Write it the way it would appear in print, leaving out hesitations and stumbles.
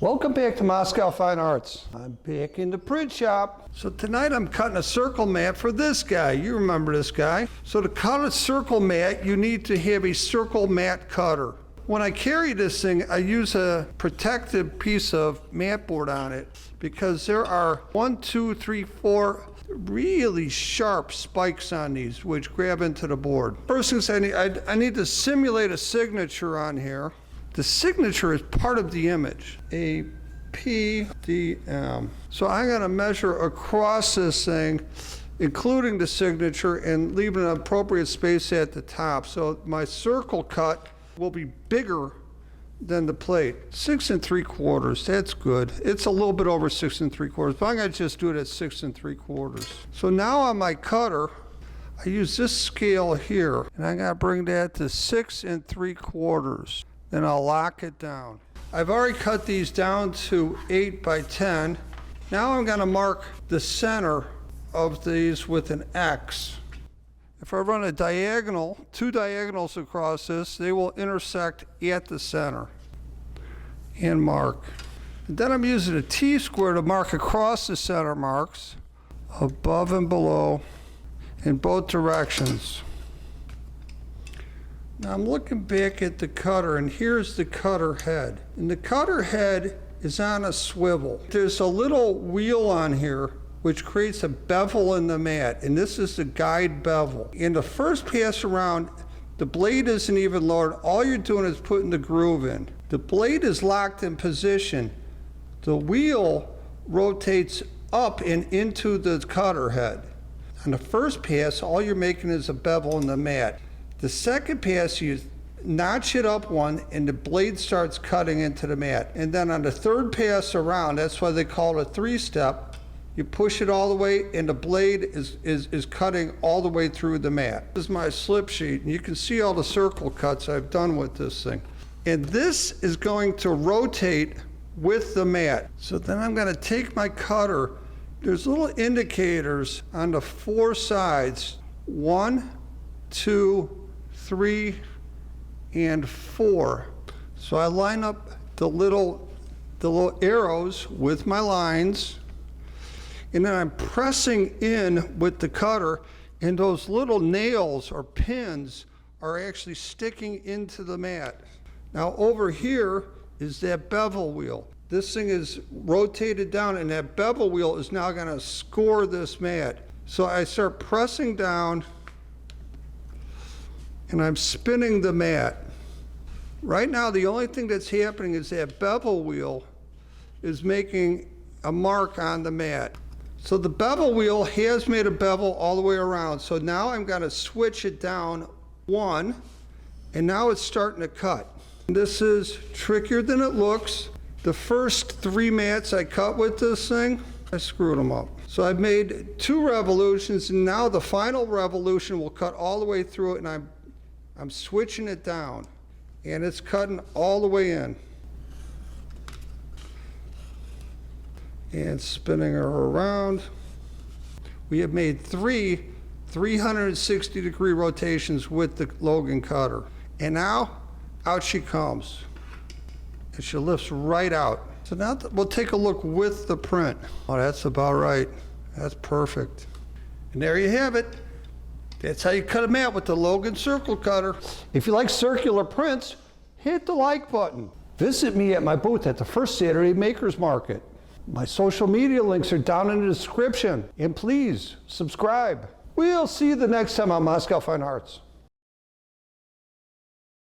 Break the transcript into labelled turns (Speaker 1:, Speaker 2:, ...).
Speaker 1: Welcome back to Moskow Fine Arts. I'm back in the print shop. So tonight I'm cutting a circle mat for this guy. You remember this guy. So to cut a circle mat, you need to have a circle mat cutter. When I carry this thing, I use a protective piece of mat board on it because there are 1, 2, 3, 4 really sharp spikes on these which grab into the board. First things I need to simulate a signature on here. The signature is part of the image, A, P, D, M. So I'm gonna measure across this thing, including the signature, and leave an appropriate space at the top. So my circle cut will be bigger than the plate. 6 3/4, that's good. It's a little bit over 6 3/4, but I'm gonna just do it at 6 3/4. So now on my cutter, I use this scale here, and I'm gonna bring that to 6 3/4. Then I'll lock it down. I've already cut these down to 8 by 10. Now I'm gonna mark the center of these with an X. If I run a diagonal, 2 diagonals across this, they will intersect at the center and mark. And then I'm using a T-square to mark across the center marks, above and below, in both directions. Now I'm looking back at the cutter, and here's the cutter head. And the cutter head is on a swivel. There's a little wheel on here which creates a bevel in the mat, and this is the guide bevel. In the first pass around, the blade isn't even lowered. All you're doing is putting the groove in. The blade is locked in position. The wheel rotates up and into the cutter head. On the first pass, all you're making is a bevel in the mat. The second pass, you notch it up one, and the blade starts cutting into the mat. And then on the third pass around, that's why they call it a 3-step, you push it all the way, and the blade is cutting all the way through the mat. This is my slip sheet, and you can see all the circle cuts I've done with this thing. And this is going to rotate with the mat. So then I'm gonna take my cutter. There's little indicators on the 4 sides, 1, 2, 3, and 4. So I line up the little arrows with my lines, and then I'm pressing in with the cutter, and those little nails or pins are actually sticking into the mat. Now over here is that bevel wheel. This thing is rotated down, and that bevel wheel is now gonna score this mat. So I start pressing down, and I'm spinning the mat. Right now, the only thing that's happening is that bevel wheel is making a mark on the mat. So the bevel wheel has made a bevel all the way around. So now I'm gonna switch it down 1, and now it's starting to cut. This is trickier than it looks. The first 3 mats I cut with this thing, I screwed them up. So I've made 2 revolutions, and now the final revolution will cut all the way through it, and I'm switching it down, and it's cutting all the way in. And spinning her around. We have made 3 360-degree rotations with the Logan cutter. And now, out she comes. And she lifts right out. So now we'll take a look with the print. Oh, that's about right. That's perfect. And there you have it. That's how you cut a mat with the Logan circle cutter. If you like circular prints, hit the like button. Visit me at my booth at the first Saturday Makers Market. My social media links are down in the description. And please, subscribe. We'll see you the next time on Moskow Fine Arts.